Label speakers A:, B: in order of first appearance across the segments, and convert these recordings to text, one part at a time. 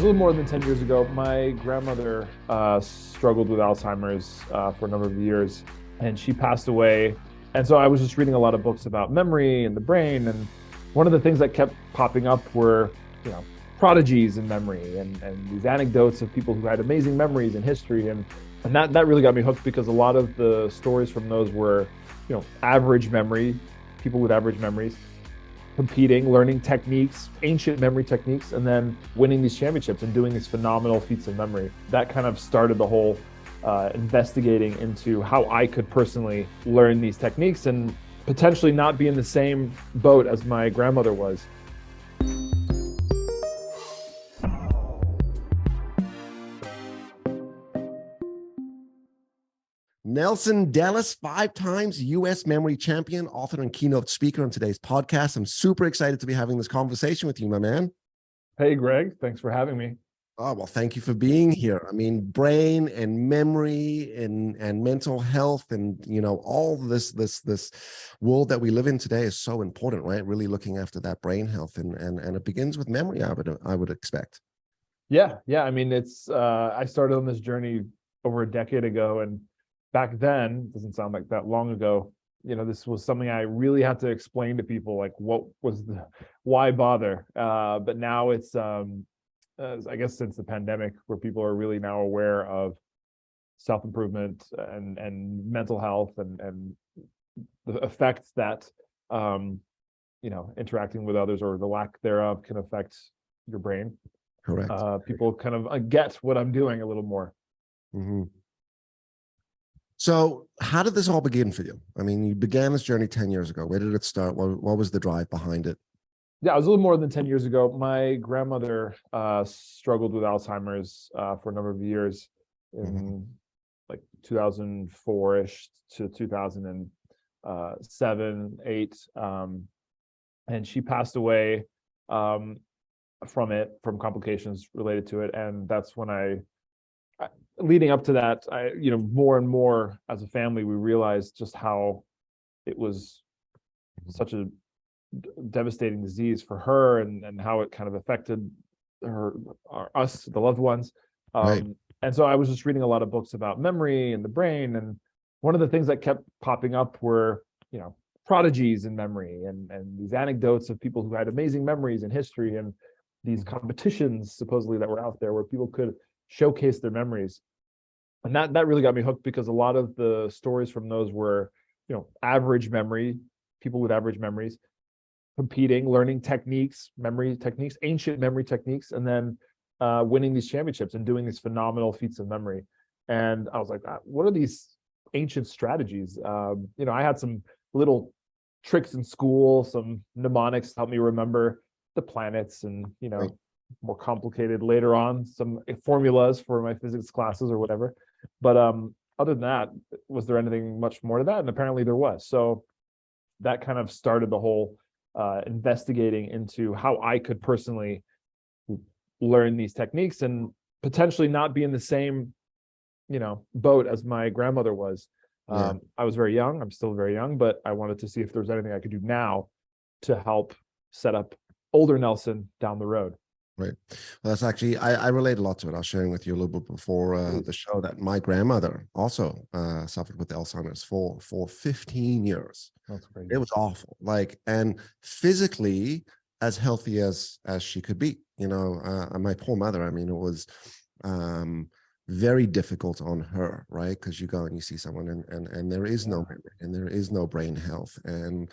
A: A little more than 10 years ago, my grandmother struggled with Alzheimer's for a number of years, and she passed away. And so I was just reading a lot of books about memory and the brain. And one of the things that kept popping up were, you know, prodigies in memory and these anecdotes of people who had amazing memories in history. And that really got me hooked because a lot of the stories from those were, average memory, people with average memories competing, learning techniques, ancient memory techniques, and then winning these championships and doing these phenomenal feats of memory. That kind of started the whole investigating into how I could personally learn these techniques and potentially not be in the same boat as my grandmother was.
B: Nelson Dellis, 5 times U.S. memory champion, author and keynote speaker on today's podcast. I'm super excited to be having this conversation with you, my man.
A: Hey, Greg, thanks for having me.
B: Oh, well, thank you for being here. I mean, brain and memory and mental health and, all this world that we live in today is so important, right? Really looking after that brain health and it begins with memory, I would expect.
A: Yeah. I mean, I started on this journey over a decade ago, and back then, doesn't sound like that long ago, this was something I really had to explain to people, like why bother? But now it's, I guess since the pandemic, where people are really now aware of self-improvement and mental health and the effects that, interacting with others or the lack thereof can affect your brain.
B: Correct.
A: People kind of get what I'm doing a little more.
B: Mm-hmm. So how did this all begin for you? I mean, you began this journey 10 years ago. Where did it start? What was the drive behind it?
A: Yeah, it was a little more than 10 years ago. My grandmother struggled with Alzheimer's for a number of years in like 2004-ish to 2007, 8. And she passed away from complications related to it. And that's when leading up to that, more and more as a family, we realized just how it was such a devastating disease for her and how it kind of affected us, the loved ones.
B: Right.
A: And so I was just reading a lot of books about memory and the brain. And one of the things that kept popping up were, prodigies in memory and these anecdotes of people who had amazing memories in history and these competitions supposedly that were out there where people could showcase their memories. And that really got me hooked because a lot of the stories from those were, average memory, people with average memories competing, learning techniques, memory techniques, ancient memory techniques, and then winning these championships and doing these phenomenal feats of memory. And I was like, what are these ancient strategies? I had some little tricks in school, some mnemonics to help me remember the planets and,
B: Right.
A: more complicated later on, some formulas for my physics classes or whatever. But other than that, was there anything much more to that? And apparently there was. So that kind of started the whole investigating into how I could personally learn these techniques and potentially not be in the same, boat as my grandmother was.
B: Yeah.
A: I was very young. I'm still very young, but I wanted to see if there was anything I could do now to help set up older Nelson down the road.
B: Right. Well, that's actually, I relate a lot to it. I was sharing with you a little bit before the show that my grandmother also suffered with Alzheimer's for 15 years.
A: That's crazy.
B: It was awful. And physically as healthy as she could be, my poor mother, I mean, it was very difficult on her, right? Because you go and you see someone and there is no memory and there is no brain health. And,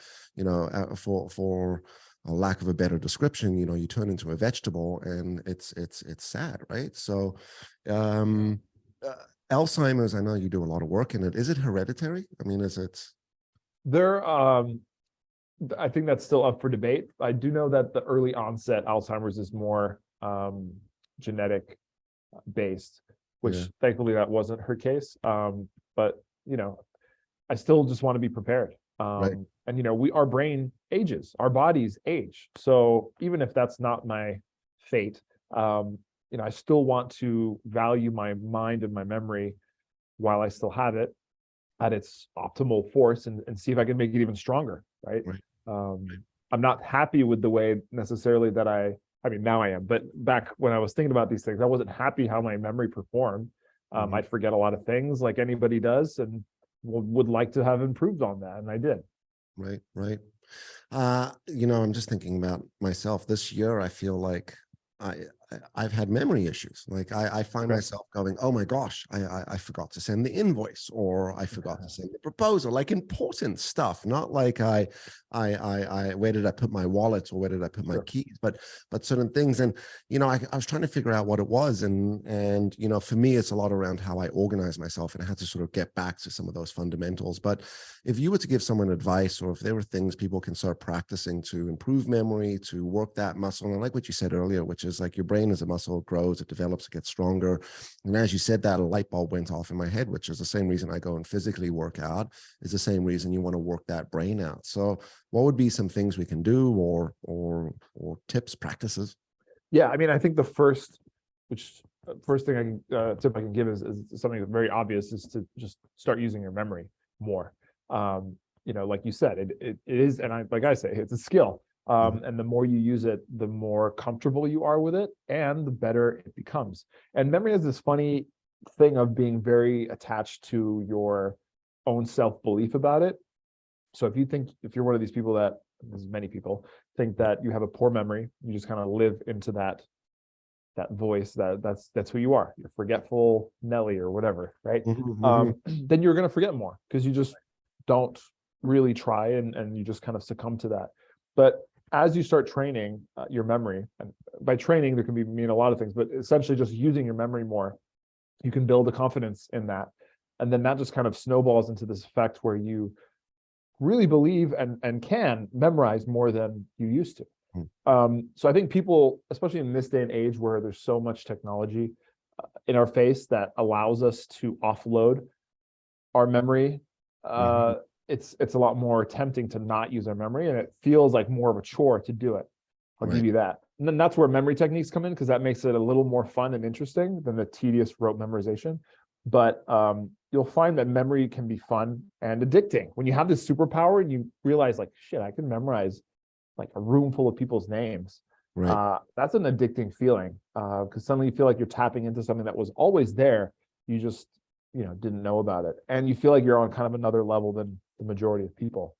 B: for a lack of a better description, you turn into a vegetable and it's sad, right? So Alzheimer's, I know you do a lot of work in it. Is it hereditary? I mean, is it?
A: I think that's still up for debate. I do know that the early onset Alzheimer's is more genetic based, which thankfully that wasn't her case. But I still just want to be prepared.
B: Right.
A: And our brain ages, our bodies age. So even if that's not my fate, I still want to value my mind and my memory while I still have it at its optimal force and see if I can make it even stronger. Right.
B: Right.
A: I'm not happy with the way necessarily that I I mean, now I am, but back when I was thinking about these things, I wasn't happy how my memory performed. I'd forget a lot of things like anybody does, and would like to have improved on that, and I did.
B: Right, right. I'm just thinking about myself this year. I feel like I, I've had memory issues. Like I find myself going, oh my gosh, I forgot to send the invoice, or I forgot to send the proposal, like important stuff, not like where did I put my wallet, or where did I put my keys, but certain things. And, I was trying to figure out what it was. And, for me, it's a lot around how I organize myself, and I had to sort of get back to some of those fundamentals. But if you were to give someone advice, or if there were things people can start practicing to improve memory, to work that muscle, and I like what you said earlier, which is like your brain is a muscle, it grows, it develops, it gets stronger. And as you said that, a light bulb went off in my head, which is the same reason I go and physically work out, is the same reason you want to work that brain out. So what would be some things we can do, or tips, practices?
A: Yeah, I mean, I think the first thing tip I can give is something that's very obvious, is to just start using your memory more. Like you said, it is, and like I say, it's a skill. And the more you use it, the more comfortable you are with it, and the better it becomes. And memory has this funny thing of being very attached to your own self-belief about it. So if you're one of these people that, there's many people, think that you have a poor memory, you just kind of live into that voice, that's who you are. You're forgetful Nelly or whatever, right? Then you're going to forget more, because you just don't really try, and you just kind of succumb to that. But as you start training your memory, and by training, there can mean a lot of things, but essentially just using your memory more, you can build a confidence in that. And then that just kind of snowballs into this effect where you really believe and can memorize more than you used to. So I think people, especially in this day and age where there's so much technology in our face that allows us to offload our memory, it's a lot more tempting to not use our memory, and it feels like more of a chore to do it. I'll give you that. And then that's where memory techniques come in, because that makes it a little more fun and interesting than the tedious rote memorization. But you'll find that memory can be fun and addicting. When you have this superpower and you realize, like, shit, I can memorize like a room full of people's names. That's an addicting feeling, because suddenly you feel like you're tapping into something that was always there. You just, didn't know about it. And you feel like you're on kind of another level than the majority of people.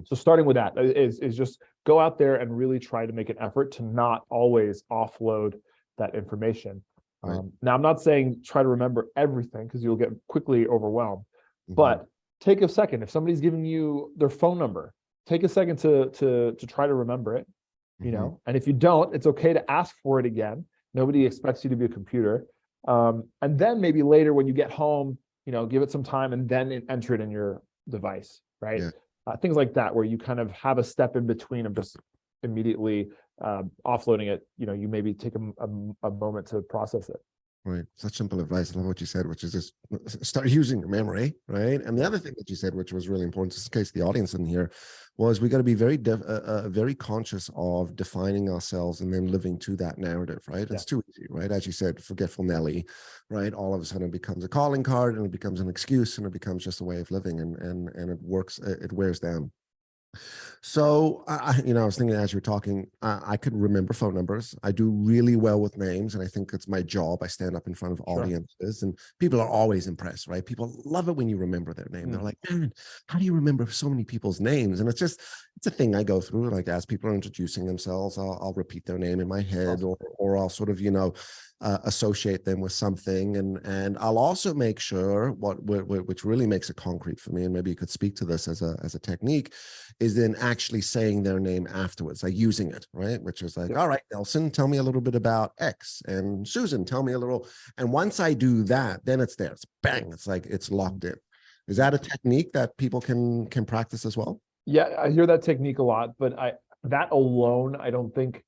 A: So starting with that is just go out there and really try to make an effort to not always offload that information. Now, I'm not saying try to remember everything, because you'll get quickly overwhelmed, but take a second. If somebody's giving you their phone number, take a second to try to remember it, and if you don't, it's okay to ask for it again. Nobody expects you to be a computer. And then maybe later when you get home, give it some time, and then enter it in your device, right? Things like that, where you kind of have a step in between of just immediately offloading it. You maybe take a moment to process it.
B: Right. Such simple advice. I love what you said, which is just start using your memory, right? And the other thing that you said, which was really important, just in case the audience didn't hear, was we got to be very conscious of defining ourselves and then living to that narrative, right? It's too easy, right? As you said, forgetful Nelly, right? All of a sudden it becomes a calling card, and it becomes an excuse, and it becomes just a way of living, and it works, it wears down. So I was thinking as you were talking, I could remember phone numbers. I do really well with names, and I think it's my job. I stand up in front of audiences, and people are always impressed, right? People love it when you remember their name. They're like, man, how do you remember so many people's names? And it's a thing I go through. Like, as people are introducing themselves, I'll repeat their name in my head, or I'll sort of, associate them with something, and I'll also make sure which really makes it concrete for me, and maybe you could speak to this as a technique, is then actually saying their name afterwards, like using it, right? Which is like, all right, Nelson, tell me a little bit about X, and Susan, tell me a little. And once I do that, then it's there. It's bang. It's like it's locked in. Is that a technique that people can practice as well?
A: Yeah, I hear that technique a lot, but that alone, I don't think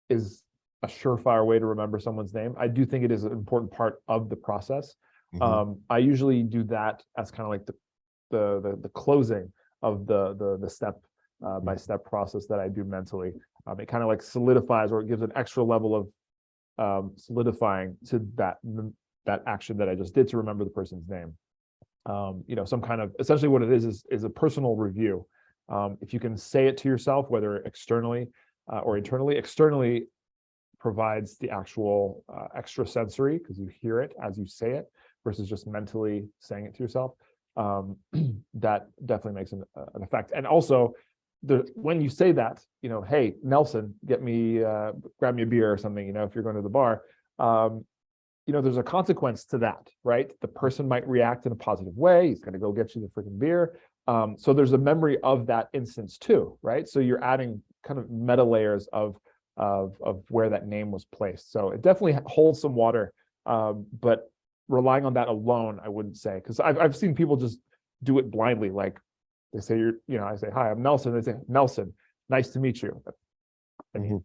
A: is a surefire way to remember someone's name. I do think it is an important part of the process. I usually do that as kind of like the closing of the step by step process that I do mentally. It kind of like solidifies, or it gives an extra level of solidifying to that action that I just did to remember the person's name. Some kind of, essentially what it is a personal review. If you can say it to yourself, whether externally or internally. Externally, provides the actual extra sensory, because you hear it as you say it versus just mentally saying it to yourself. That definitely makes an effect. And also, when you say that, hey, Nelson, grab me a beer or something, if you're going to the bar, there's a consequence to that, right? The person might react in a positive way. He's going to go get you the freaking beer. So there's a memory of that instance too, right? So you're adding kind of meta layers of where that name was placed. So it definitely holds some water, but relying on that alone, I wouldn't say, because I've seen people just do it blindly. Like they say, I say, hi, I'm Nelson. They say, Nelson, nice to meet you. I mean,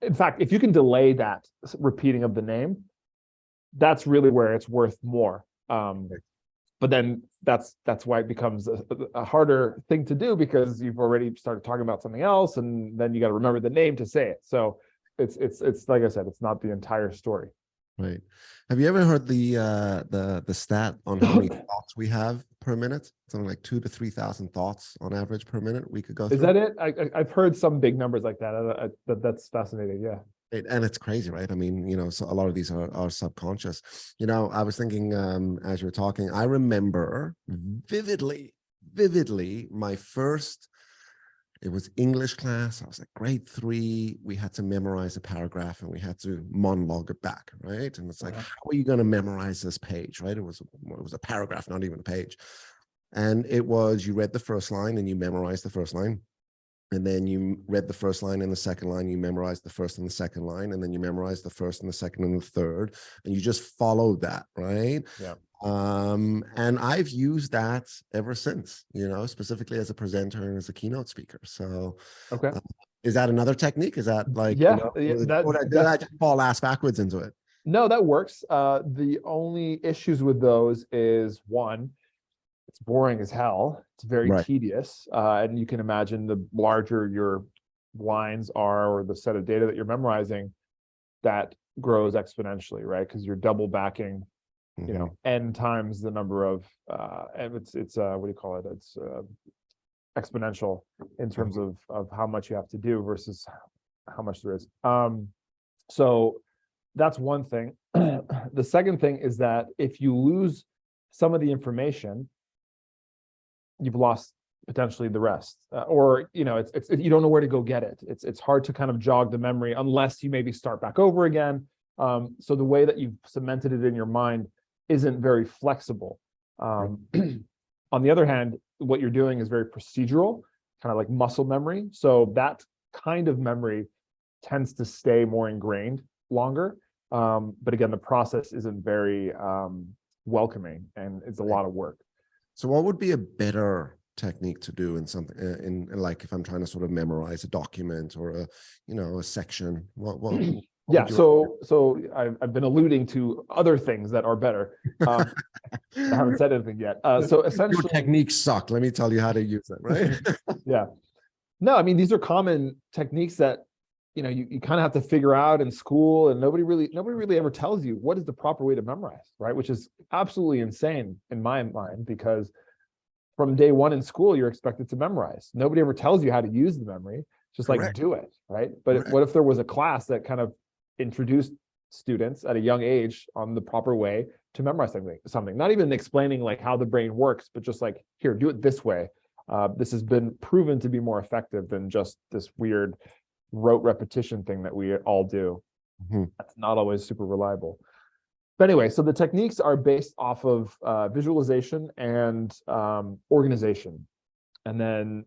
A: in fact, if you can delay that repeating of the name, that's really where it's worth more. But then that's why it becomes a harder thing to do, because you've already started talking about something else, and then you got to remember the name to say it. So it's like I said, it's not the entire story.
B: Right. Have you ever heard the stat on how many thoughts we have per minute? Something like 2,000 to 3,000 thoughts on average per minute we could go through.
A: Is that it? I've heard some big numbers like that. That's fascinating. Yeah.
B: And it's crazy, right? I mean, so a lot of these are subconscious. I was thinking as you were talking, I remember vividly my first, it was English class. I was at grade 3. We had to memorize a paragraph and we had to monologue it back, right? And it's like, how are you going to memorize this page, right? It was a paragraph, not even a page. And it was, you read the first line and you memorized the first line. And then you read the first line and the second line, you memorized the first and the second line, and then you memorized the first and the second and the third, and you just followed that, right?
A: Yeah.
B: And I've used that ever since, specifically as a presenter and as a keynote speaker. So,
A: okay.
B: Is that another technique? Is that like,
A: did
B: I just fall ass backwards into it?
A: No, that works. The only issues with those is, one, it's boring as hell. It's very tedious. And you can imagine the larger your lines are, or the set of data that you're memorizing, that grows exponentially, right? Because you're double backing, n times the number of, and it's what do you call it? It's exponential in terms of how much you have to do versus how much there is. So that's one thing. The second thing is that if you lose some of the information, you've lost potentially the rest, or it's you don't know where to go get it. It's hard to kind of jog the memory unless you maybe start back over again. So the way that you've cemented it in your mind isn't very flexible. On the other hand, what you're doing is very procedural, kind of like muscle memory. So that kind of memory tends to stay more ingrained longer. But again, the process isn't very welcoming, and it's a lot of work.
B: So what would be a better technique to do in something, in like if I'm trying to sort of memorize a document or a section? What
A: yeah, so I've been alluding to other things that are better. I haven't said anything yet. So essentially,
B: your techniques suck. Let me tell you how to use them, right?
A: Yeah. No, I mean, these are common techniques that you kind of have to figure out in school, and nobody really ever tells you what is the proper way to memorize, right? Which is absolutely insane in my mind, because from day one in school, you're expected to memorize. Nobody ever tells you how to use the memory. Just like do it, right? But what if there was a class that kind of introduced students at a young age on the proper way to memorize something? Not even explaining like how the brain works, but just like, here, do it this way. This has been proven to be more effective than just this weird rote repetition thing that we all do. That's not always super reliable. But anyway, so the techniques are based off of visualization and organization. And then,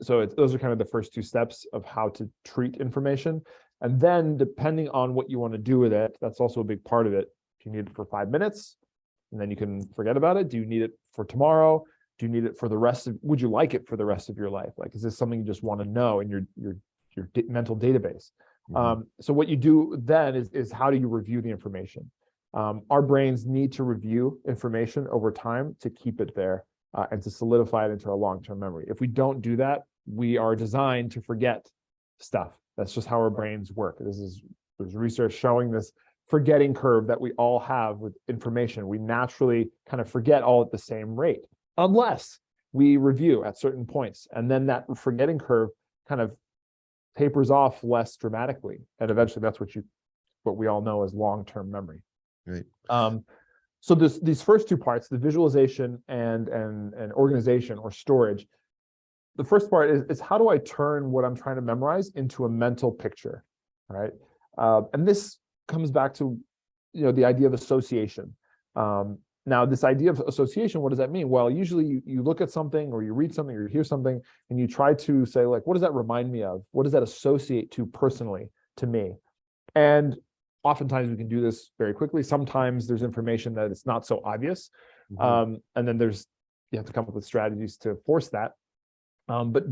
A: so those are kind of the first two steps of how to treat information. And then depending on what you want to do with it, that's also a big part of it. Do you need it for 5 minutes and then you can forget about it? Do you need it for tomorrow? Do you need it for the rest of, would you like it for the rest of your life? Like, is this something you just want to know in your mental database? So what you do then is how do you review the information? Our brains need to review information over time to keep it there and to solidify it into our long-term memory. If we don't do that, we are designed to forget stuff. That's just how our brains work. There's research showing this forgetting curve that we all have with information. We naturally kind of forget all at the same rate, unless we review at certain points. And then that forgetting curve kind of tapers off less dramatically, and eventually that's what we all know as long-term memory.
B: Right.
A: So these first two parts, the visualization and organization or storage. The first part is how do I turn what I'm trying to memorize into a mental picture, right? And this comes back to, the idea of association. Now, this idea of association, what does that mean? Well, usually you look at something or you read something or you hear something and you try to say, like, what does that remind me of? What does that associate to personally to me? And oftentimes we can do this very quickly. Sometimes there's information that it's not so obvious. And then you have to come up with strategies to force that. But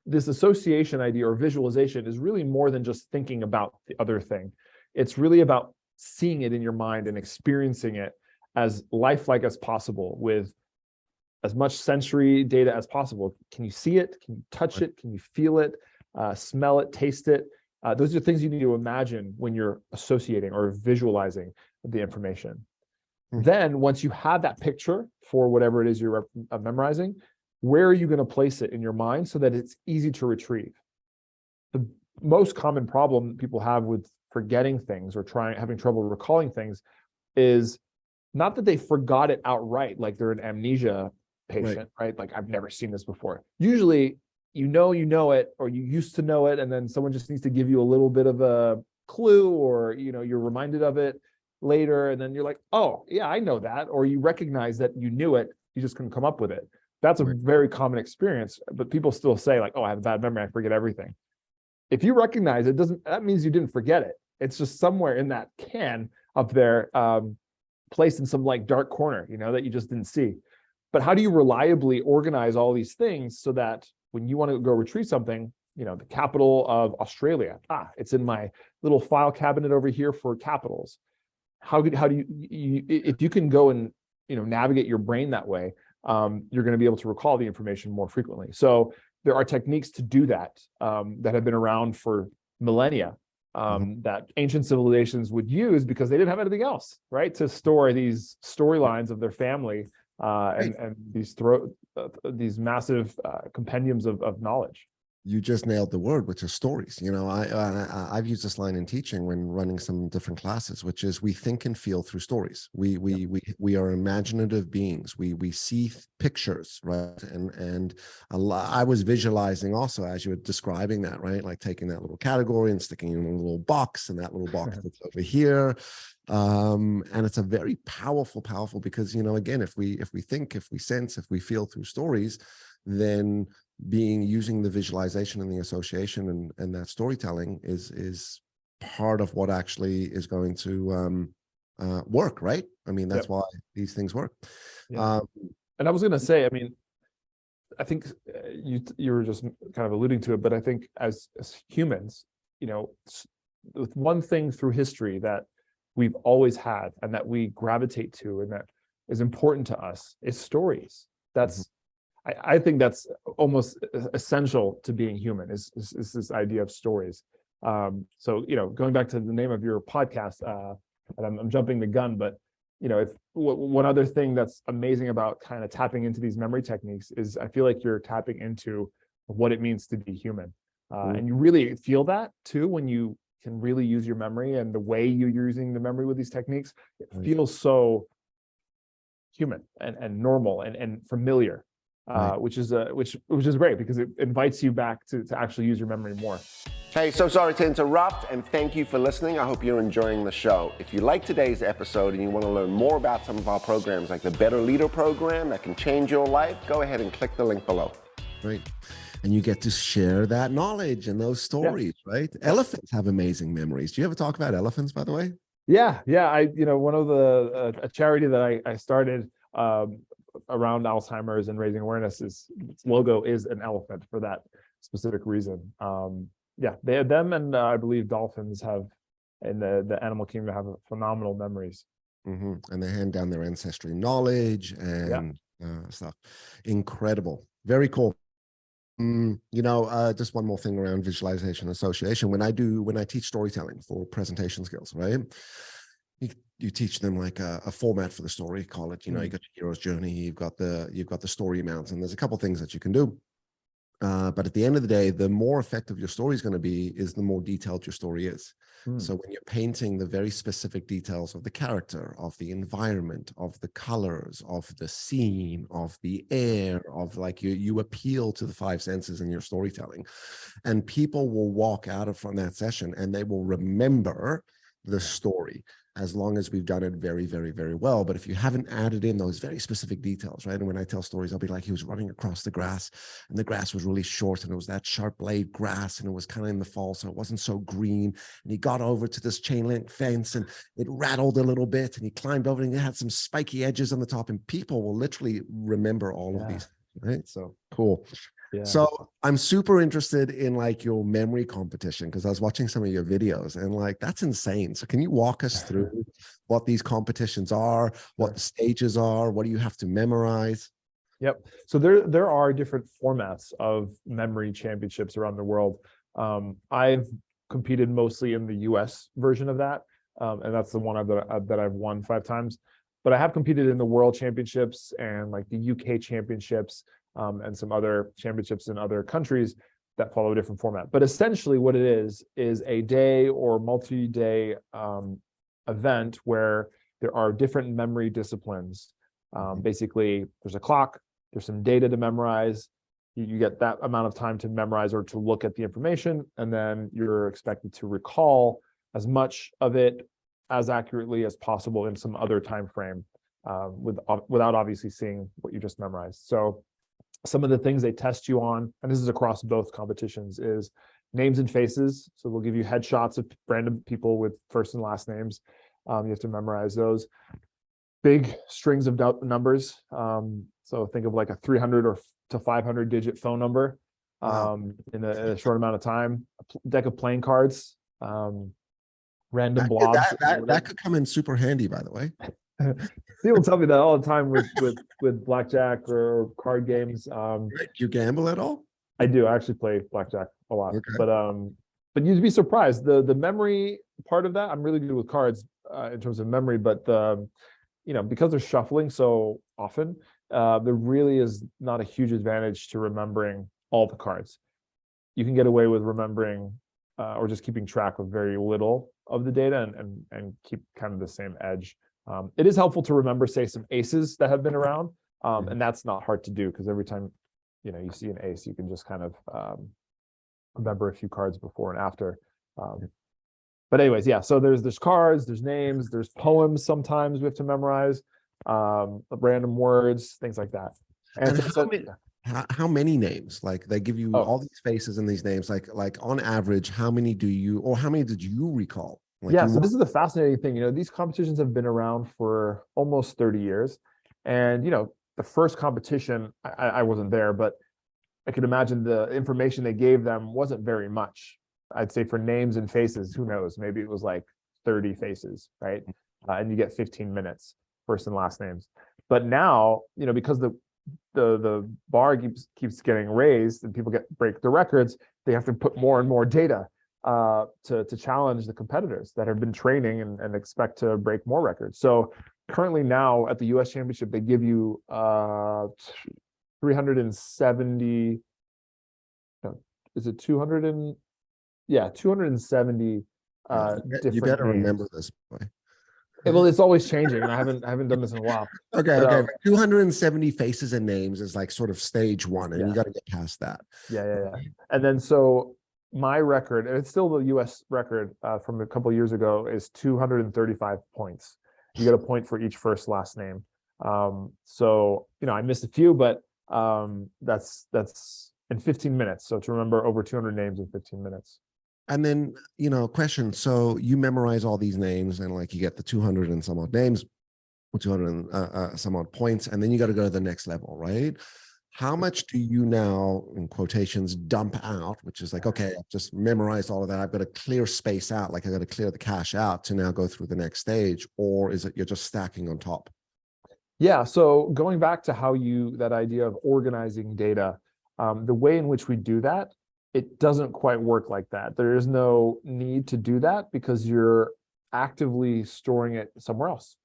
A: this association idea or visualization is really more than just thinking about the other thing. It's really about seeing it in your mind and experiencing it as lifelike as possible with as much sensory data as possible. Can you see it? Can you touch it? Can you feel it? Smell it? Taste it? Those are things you need to imagine when you're associating or visualizing the information. Then once you have that picture for whatever it is you're memorizing, where are you going to place it in your mind so that it's easy to retrieve? The most common problem people have with forgetting things or having trouble recalling things is not that they forgot it outright, like they're an amnesia patient, right? Like, I've never seen this before. Usually, you know it, or you used to know it, and then someone just needs to give you a little bit of a clue, or you're reminded of it later, and then you're like, oh yeah, I know that, or you recognize that you knew it, you just couldn't come up with it. That's a very common experience, but people still say, like, oh, I have a bad memory, I forget everything. If you recognize it, that means you didn't forget it. It's just somewhere in that can up there, placed in some like dark corner, that you just didn't see. But how do you reliably organize all these things so that when you want to go retrieve something, the capital of Australia, it's in my little file cabinet over here for capitals. How do you if you can go and navigate your brain that way, you're going to be able to recall the information more frequently. So there are techniques to do that that have been around for millennia, that ancient civilizations would use because they didn't have anything else, right? To store these storylines of their family and these massive compendiums of knowledge.
B: You just nailed the word, which is stories. I've used this line in teaching when running some different classes, which is we think and feel through stories. We are imaginative beings. We see pictures, right? And I was visualizing also as you were describing that, right? Like taking that little category and sticking it in a little box, and that little box that's over here. And it's a very powerful because again, if we think, if we sense, if we feel through stories, then using the visualization and the association and that storytelling is part of what actually is going to work, right? I mean, that's why these things work.
A: And I was going to say, I mean, I think you were just kind of alluding to it, but I think as humans, with one thing through history that we've always had and that we gravitate to and that is important to us is stories. That's I think that's almost essential to being human is this idea of stories. So, going back to the name of your podcast, and I'm jumping the gun, but, if one other thing that's amazing about kind of tapping into these memory techniques is I feel like you're tapping into what it means to be human. And you really feel that too, when you can really use your memory and the way you're using the memory with these techniques, it feels so human and normal and familiar. Which is great because it invites you back to actually use your memory more.
C: Hey, so sorry to interrupt, and thank you for listening. I hope you're enjoying the show. If you like today's episode and you want to learn more about some of our programs like the Better Leader program that can change your life, go ahead and click the link below.
B: Right. And you get to share that knowledge and those stories, right? Elephants have amazing memories. Do you ever talk about elephants, by the way?
A: Yeah. One of a charity that I started around Alzheimer's and raising awareness, its logo is an elephant for that specific reason. They had them, and I believe dolphins have, in the animal kingdom, have phenomenal memories.
B: And they hand down their ancestry knowledge and stuff. Incredible. Very cool. Just one more thing around visualization association. When I teach storytelling for presentation skills, right? You teach them like a format for the story, call it, you got your hero's journey, you've got the story mounts, and there's a couple things that you can do. But at the end of the day, the more effective your story is going to be is the more detailed your story is. So when you're painting the very specific details of the character, of the environment, of the colors, of the scene, of the air, of like you appeal to the five senses in your storytelling, and people will walk out of from that session and they will remember the story, as long as we've done it very, very, very well. But if you haven't added in those very specific details, right? And when I tell stories, I'll be like, he was running across the grass and the grass was really short and it was that sharp blade grass and it was kind of in the fall, so it wasn't so green. And he got over to this chain link fence and it rattled a little bit and he climbed over and it had some spiky edges on the top, and people will literally remember all of these, right? So cool.
A: Yeah.
B: So I'm super interested in like your memory competition, because I was watching some of your videos and like, that's insane. So can you walk us through what these competitions are, what the stages are, what do you have to memorize?
A: Yep. So there are different formats of memory championships around the world. I've competed mostly in the US version of that. And that's the one that I've won 5 times. But I have competed in the world championships and like the UK championships, and some other championships in other countries that follow a different format. But essentially what it is a day or multi-day event where there are different memory disciplines. Basically, there's a clock, there's some data to memorize, you get that amount of time to memorize or to look at the information, and then you're expected to recall as much of it as accurately as possible in some other time frame, without obviously seeing what you just memorized. So some of the things they test you on, and this is across both competitions, is names and faces. So they'll give you headshots of random people with first and last names. You have to memorize those. Big strings of numbers. So think of like a 300 or to 500 digit phone number in a short amount of time. A deck of playing cards, random blobs.
B: That could come in super handy, by the way.
A: People tell me that all the time with blackjack or card games.
B: Do you gamble at all?
A: I do. I actually play blackjack a lot.
B: Okay.
A: But you'd be surprised. The memory part of that, I'm really good with cards in terms of memory, but because they're shuffling so often, there really is not a huge advantage to remembering all the cards. You can get away with remembering or just keeping track of very little of the data and keep kind of the same edge. It is helpful to remember, say, some aces that have been around, and that's not hard to do, because every time you see an ace, you can just kind of remember a few cards before and after. But anyways, yeah. So there's cards, there's names, there's poems. Sometimes we have to memorize random words, things like that.
B: And how many names? Like they give you all these faces and these names. Like on average, how many did you recall?
A: So this is the fascinating thing. These competitions have been around for almost 30 years. And, the first competition, I wasn't there, but I could imagine the information they gave them wasn't very much. I'd say for names and faces, who knows? Maybe it was like 30 faces, right? And you get 15 minutes, first and last names. But now, because the bar keeps getting raised and people break the records, they have to put more and more data to challenge the competitors that have been training and expect to break more records. So currently now at the US Championship, they give you 370, is it 200 and 270 different
B: you better
A: names.
B: remember this, boy.
A: Well, it's always changing, and I haven't done this in a while.
B: Okay. 270 faces and names is like sort of stage one, and you got to get past that.
A: Yeah. And then so my record, and it's still the US record from a couple of years ago, is 235 points. You get a point for each first last name. So I missed a few, but that's in 15 minutes. So to remember over 200 names in 15 minutes.
B: And then, question. So you memorize all these names and like you get the 200 and some odd names, 200 and some odd points, and then you got to go to the next level, right? How much do you now, in quotations, dump out, which is like, okay, I've just memorized all of that. I've got to clear space out, like I got to clear the cache out to now go through the next stage, or is it you're just stacking on top?
A: Yeah, so going back to that idea of organizing data, the way in which we do that, it doesn't quite work like that. There is no need to do that because you're actively storing it somewhere else.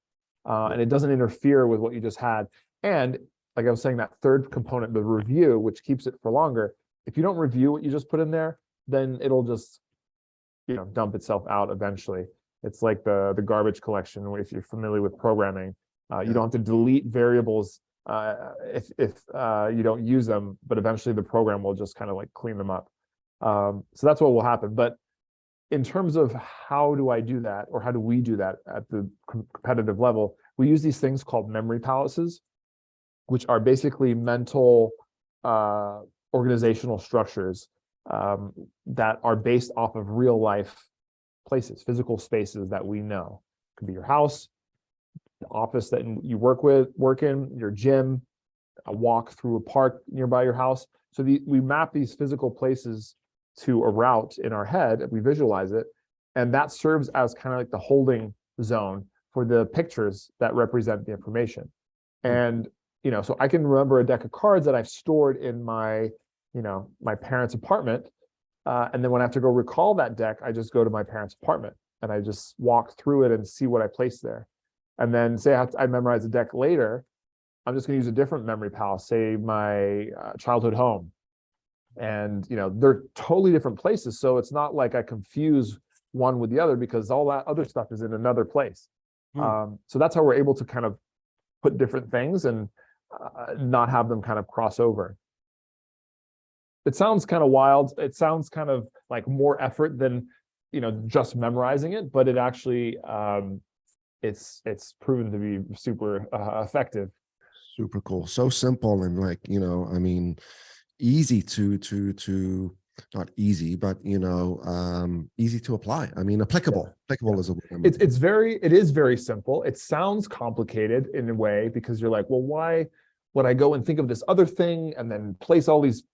A: And it doesn't interfere with what you just had. And like I was saying, that third component, the review, which keeps it for longer, if you don't review what you just put in there, then it'll just, dump itself out eventually. It's like the garbage collection. If you're familiar with programming, you don't have to delete variables if you don't use them, but eventually the program will just kind of like clean them up. So that's what will happen. But in terms of how do I do that, or how do we do that at the competitive level, we use these things called memory palaces, which are basically mental organizational structures that are based off of real life places, physical spaces that we know. It could be your house, the office that you work in, your gym, a walk through a park nearby your house. So we map these physical places to a route in our head, and we visualize it, and that serves as kind of like the holding zone for the pictures that represent the information. And so I can remember a deck of cards that I've stored in my my parents' apartment, and then when I have to go recall that deck, I just go to my parents' apartment and I just walk through it and see what I placed there. And then say I memorize a deck later, I'm just going to use a different memory palace, say my childhood home. And they're totally different places, so it's not like I confuse one with the other, because all that other stuff is in another place. So that's how we're able to kind of put different things and not have them kind of cross over. It sounds kind of wild. It sounds kind of like more effort than just memorizing it, but it actually it's proven to be super effective.
B: Super cool. So simple, and like, I mean, easy to not easy, but easy to apply. I mean, applicable is a word.
A: It is very simple. It sounds complicated in a way, because you're like, well, why would I go and think of this other thing and then place all these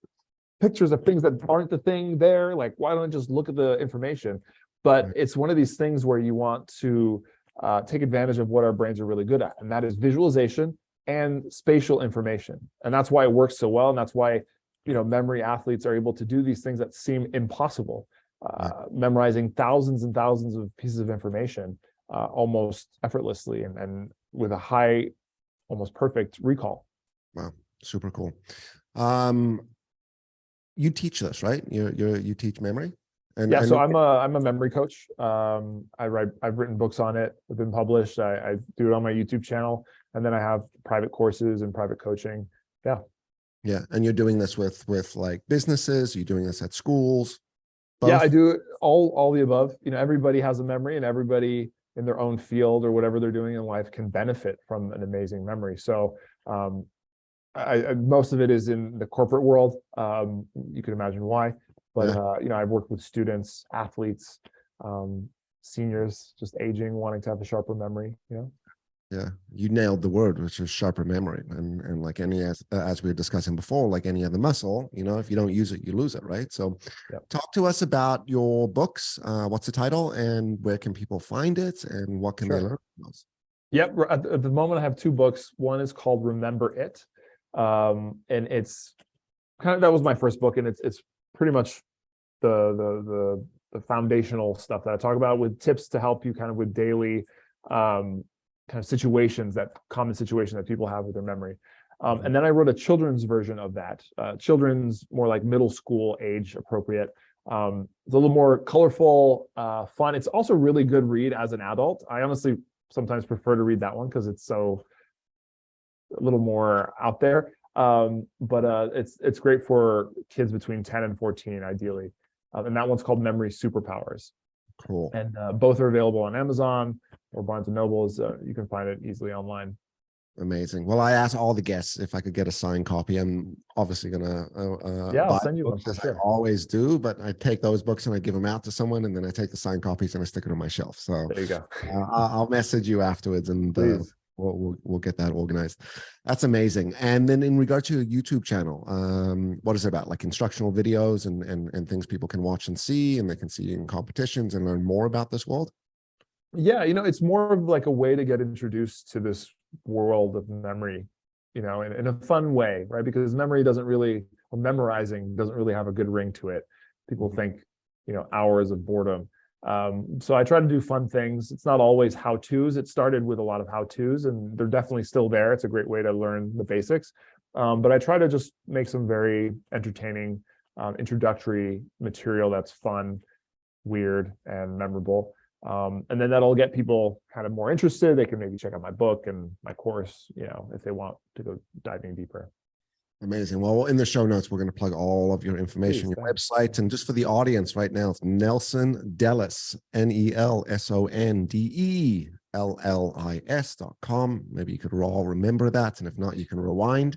A: pictures of things that aren't the thing there? Like, why don't I just look at the information? But it's one of these things where you want to take advantage of what our brains are really good at, and that is visualization and spatial information. And that's why it works so well, and that's why memory athletes are able to do these things that seem impossible, memorizing thousands and thousands of pieces of information almost effortlessly, and with a high, almost perfect recall.
B: Wow, super cool. You teach this, right? You teach memory?
A: So I'm a memory coach. I've written books on it, have been published. I do it on my YouTube channel, and then I have private courses and private coaching.
B: Yeah, and you're doing this with like businesses? You're doing this at schools? Both?
A: Yeah, I do it all the above. Everybody has a memory, and everybody in their own field or whatever they're doing in life can benefit from an amazing memory. So most of it is in the corporate world. You can imagine why, but I've worked with students, athletes, seniors, just aging, wanting to have a sharper memory.
B: Yeah, you nailed the word, which is sharper memory. And like as we were discussing before, like any other muscle, if you don't use it, you lose it, right? So talk to us about your books. What's the title, and where can people find it, and what can they learn from those?
A: Yep, at the moment I have two books. One is called Remember It. And it's kind of, that was my first book, and it's pretty much the foundational stuff that I talk about, with tips to help you kind of with daily kind of common situations that people have with their memory. And then I wrote a children's version of that, children's more like middle school age appropriate. It's a little more colorful, fun. It's also a really good read as an adult. I honestly sometimes prefer to read that one because it's so a little more out there. But it's great for kids between 10 and 14, ideally. And that one's called Memory Superpowers.
B: Cool.
A: And both are available on Amazon or Barnes & Nobles. You can find it easily online.
B: Amazing. Well, I asked all the guests if I could get a signed copy. I'm obviously gonna
A: I'll send you one for sure.
B: I always do, but I take those books and I give them out to someone, and then I take the signed copies and I stick it on my shelf. So
A: there you go.
B: I'll message you afterwards, and we'll get that organized. That's amazing. And then in regard to your YouTube channel, what is it about? Like instructional videos and things people can watch and see, and they can see in competitions and learn more about this world?
A: Yeah, it's more of like a way to get introduced to this world of memory, in a fun way, right? Because memorizing doesn't really have a good ring to it. People think, hours of boredom. So I try to do fun things. It's not always how-tos. It started with a lot of how-tos, and they're definitely still there. It's a great way to learn the basics. But I try to just make some very entertaining introductory material that's fun, weird, and memorable. And then that'll get people kind of more interested. They can maybe check out my book and my course, if they want to go diving deeper.
B: Amazing. Well, in the show notes, we're going to plug all of your information, your website. And just for the audience right now, it's Nelson Dellis, NelsonDellis.com. Maybe you could all remember that. And if not, you can rewind.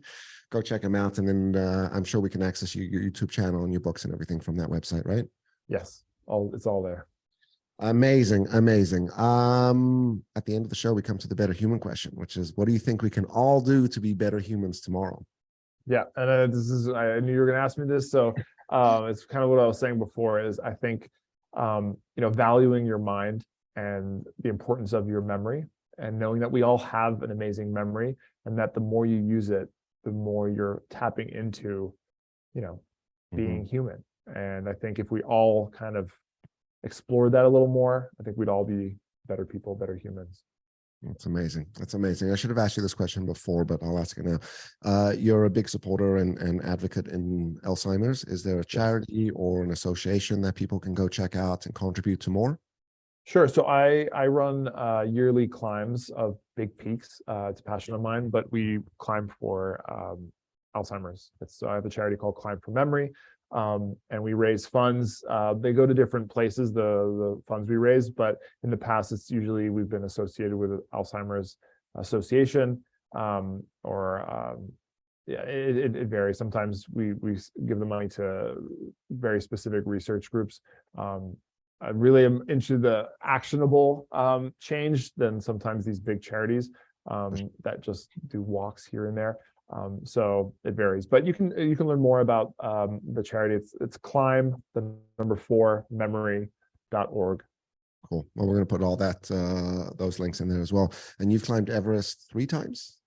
B: Go check them out. And then I'm sure we can access your YouTube channel and your books and everything from that website, right?
A: Yes. It's all there.
B: Amazing. At the end of the show, we come to the better human question, which is, what do you think we can all do to be better humans tomorrow?
A: Yeah, and I knew you were going to ask me this, so it's kind of what I was saying before. Is I think valuing your mind and the importance of your memory, and knowing that we all have an amazing memory, and that the more you use it, the more you're tapping into, being human. And I think if we all kind of explored that a little more, I think we'd all be better people, better humans.
B: That's amazing. I should have asked you this question before, but I'll ask it now. You're a big supporter and advocate in Alzheimer's. Is there a charity or an association that people can go check out and contribute to more?
A: Sure. So I run yearly climbs of big peaks. It's a passion of mine, but we climb for Alzheimer's. I have a charity called Climb for Memory. And we raise funds. They go to different places, the funds we raise, but in the past, it's usually we've been associated with Alzheimer's Association, it varies. Sometimes we give the money to very specific research groups. I really am into the actionable change than sometimes these big charities that just do walks here and there. So it varies, but you can learn more about the charity. It's climb, the number 4 memory.org.
B: Cool. Well, we're going to put all that those links in there as well. And you've climbed Everest 3 times?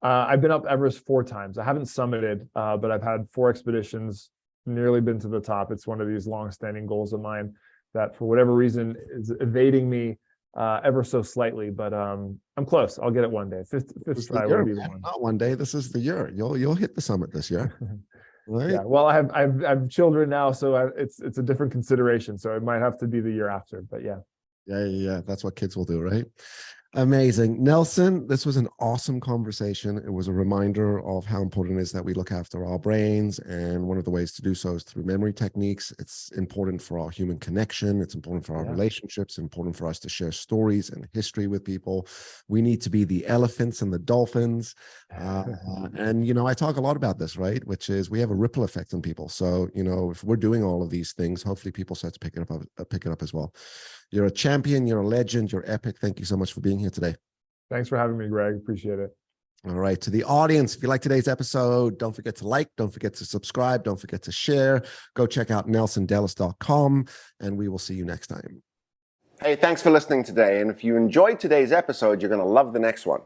A: I've been up Everest 4 times. I haven't summited, but I've had 4 expeditions, nearly been to the top. It's one of these long-standing goals of mine that for whatever reason is evading me ever so slightly, but I'm close. I'll get it one day. Fifth try will be the one.
B: Not one day. This is the year. You'll hit the summit this year, right?
A: Yeah. Well, I have children now, so it's a different consideration. So it might have to be the year after. But yeah.
B: Yeah. That's what kids will do, right? Amazing. Nelson, this was an awesome conversation. It was a reminder of how important it is that we look after our brains. And one of the ways to do so is through memory techniques. It's important for our human connection. It's important for our relationships, important for us to share stories and history with people. We need to be the elephants and the dolphins. And, I talk a lot about this, right? Which is we have a ripple effect on people. So, if we're doing all of these things, hopefully people start to pick it up as well. You're a champion. You're a legend. You're epic. Thank you so much for being here today.
A: Thanks for having me, Greg. Appreciate it.
B: All right. To the audience, if you like today's episode, don't forget to like, don't forget to subscribe, don't forget to share. Go check out NelsonDellis.com, and we will see you next time.
C: Hey, thanks for listening today. And if you enjoyed today's episode, you're going to love the next one.